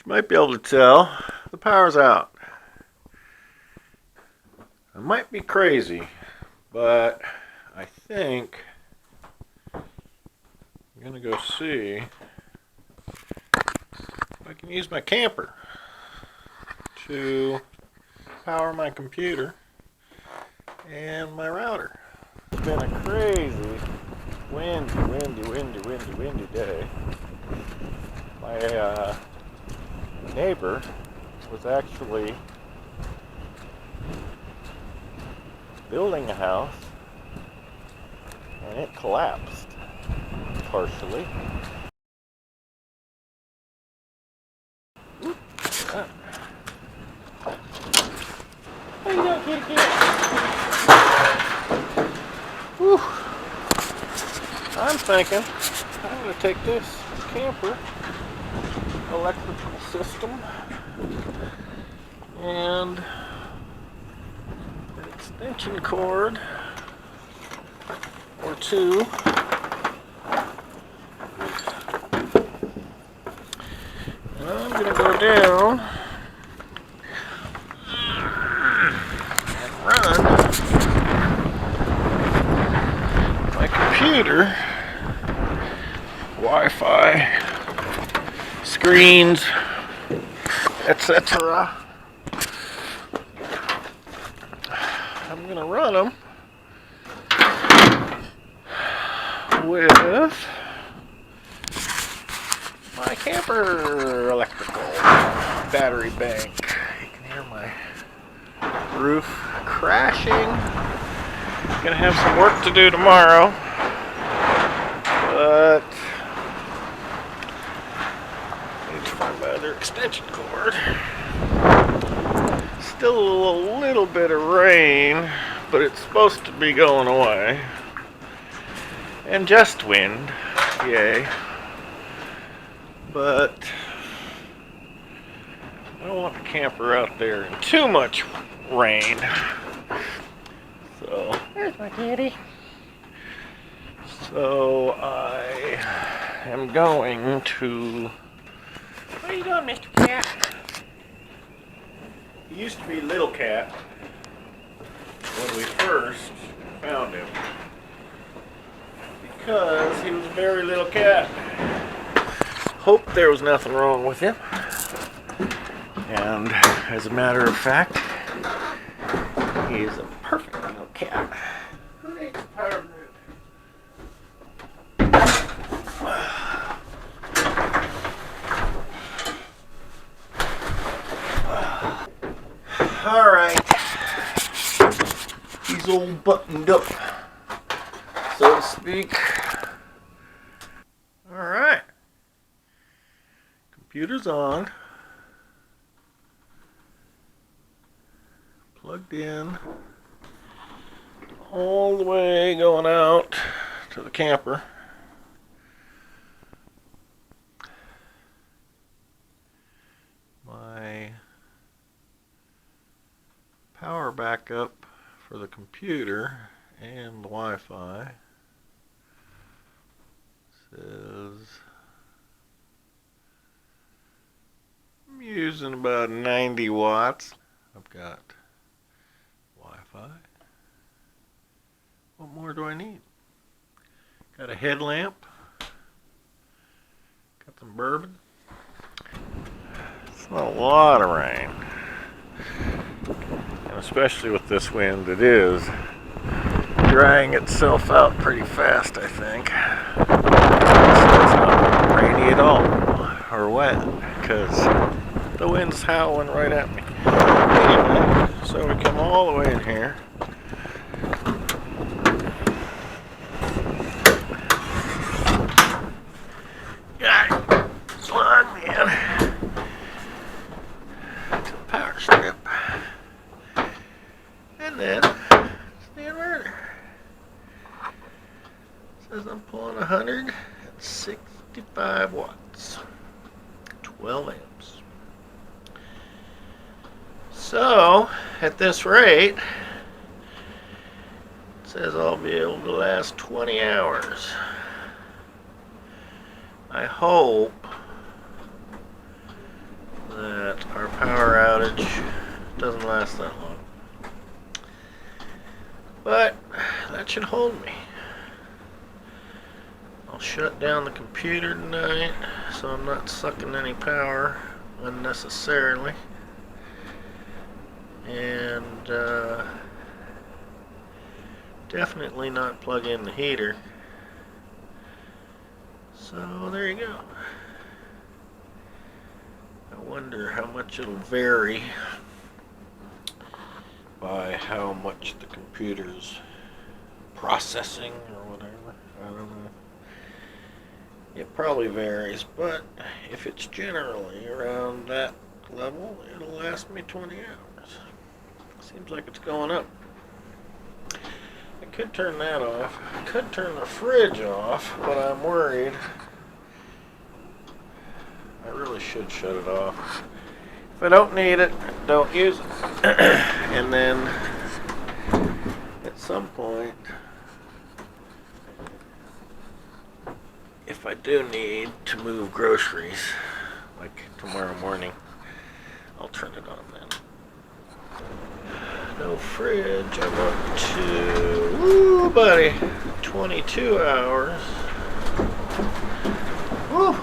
You might be able to tell the power's out. I might be crazy, but I think I'm gonna go see if I can use my camper to power my computer and my router. It's been a crazy windy day. My neighbor was actually building a house and it collapsed partially. How you doing, kitty cat? Whew. I'm thinking I'm going to take this camper electrical system and an extension cord or two, and I'm going to go down and run my computer, Wi-Fi, screens, etc. I'm going to run them with my camper electrical battery bank. You can hear my roof crashing. Gonna have some work to do tomorrow, but I need to find my other extension cord. Still a little bit of rain, but it's supposed to be going away. And just wind, yay. But I don't want the camper out there in too much rain. So, there's my kitty. So I am going to... What are you doing, Mr. Cat? He used to be Little Cat when we first found him, because he was a very little cat. Hope there was nothing wrong with him. And as a matter of fact, he is a perfect little cat. Who needs a power grid? Alright. He's all buttoned up, so to speak. Alright. Computer's on. Plugged in. All the way going out to the camper. My power backup for the computer and the Wi-Fi says I'm using about 90 watts. I've got Wi-Fi. What more do I need? Got a headlamp. Got some bourbon. It's not a lot of rain. And especially with this wind, it is drying itself out pretty fast, I think. So it's not rainy at all, or wet, because the wind's howling right at me. Anyway, so we come all the way in here. Plug me in to the power strip. And then it's the inverter. It says I'm pulling 165 watts, 12 amps. So at this rate, it says I'll be able to last 20 hours. I hope doesn't last that long. But that should hold me. I'll shut down the computer tonight so I'm not sucking any power unnecessarily. And definitely not plug in the heater. So there you go. I wonder how much it'll vary by how much the computer's processing or whatever. I don't know. It probably varies, but if it's generally around that level, it'll last me 20 hours. Seems like it's going up. I could turn that off. I could turn the fridge off, but I'm worried. I really should shut it off. If I don't need it, don't use it. And then at some point, if I do need to move groceries, like tomorrow morning, I'll turn it on then. No fridge. I'm up to, woo, buddy, 22 hours. Woo,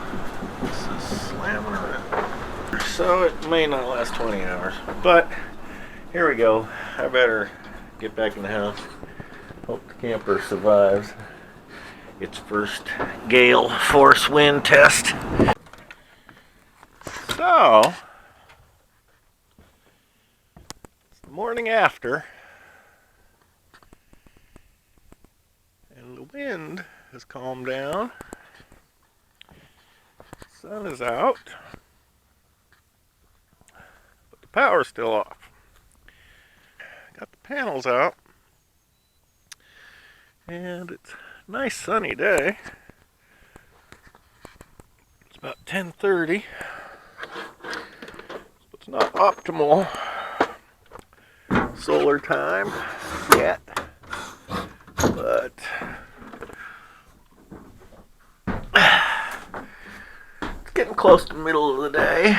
this is slamming around. So it may not last 20 hours, but here we go. I better get back in the house. Hope the camper survives its first gale force wind test. So, it's the morning after, and the wind has calmed down. The sun is out, but the power's still off. Got the panels out, and it's a nice sunny day. It's about 10:30. It's not optimal solar time yet, but it's getting close to the middle of the day.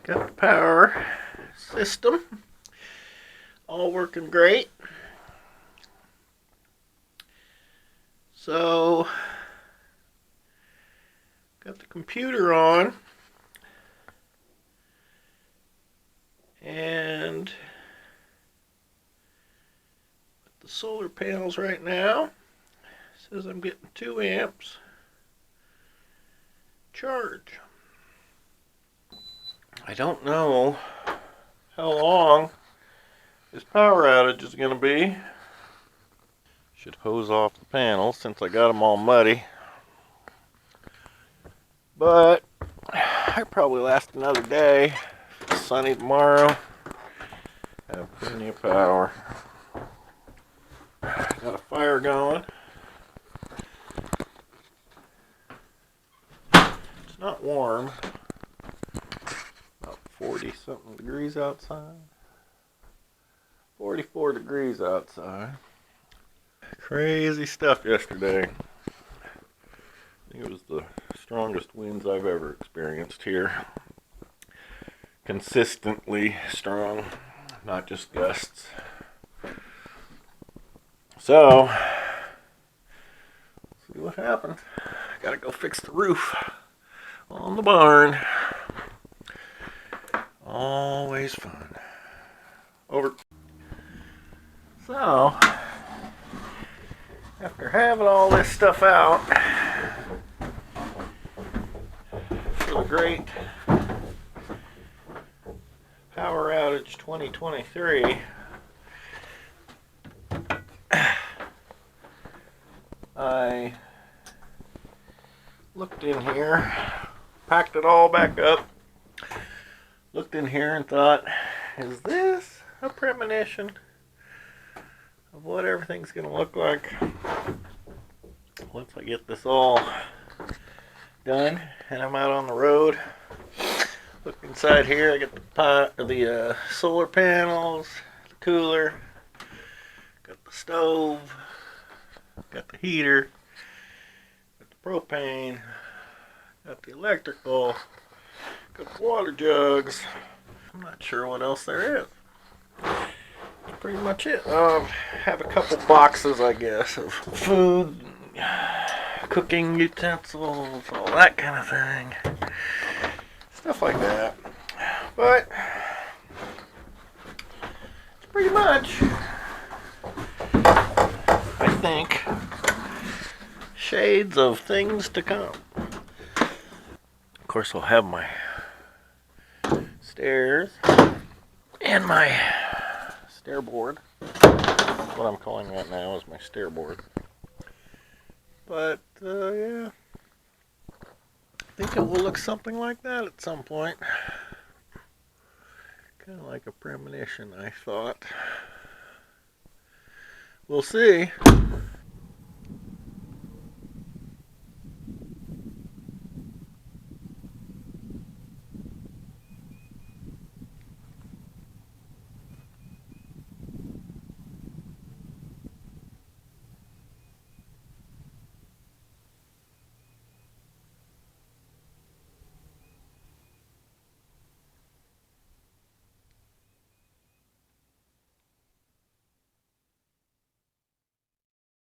Got the power system all working great. So, got the computer on, and with the solar panels right now, it says I'm getting 2 amps charge. I don't know how long this power outage is going to be. Should hose off the panels since I got them all muddy. But I probably last another day. If it's sunny tomorrow, I have plenty of power. Got a fire going. It's not warm. About 40 something degrees outside. 44 degrees outside. Crazy stuff yesterday. I think it was the strongest winds I've ever experienced here. Consistently strong, not just gusts. So, see what happens. Gotta go fix the roof on the barn. Always fun. Over. So, after having all this stuff out for the great power outage 2023, I looked in here, packed it all back up, looked in here and thought, is this a premonition of what everything's going to look like once I get this all done and I'm out on the road? Look inside here. I got the solar panels, the cooler, got the stove, got the heater, got the propane, got the electrical, got the water jugs. I'm not sure what else there is. That's pretty much it. Have a couple boxes, I guess, of food, cooking utensils, all that kind of thing. Stuff like that. But it's pretty much, I think, shades of things to come. Of course, I'll have my stairs and my stair board. That's what I'm calling that now, is my stair board. But yeah, I think it will look something like that at some point. Kind of like a premonition, I thought. We'll see.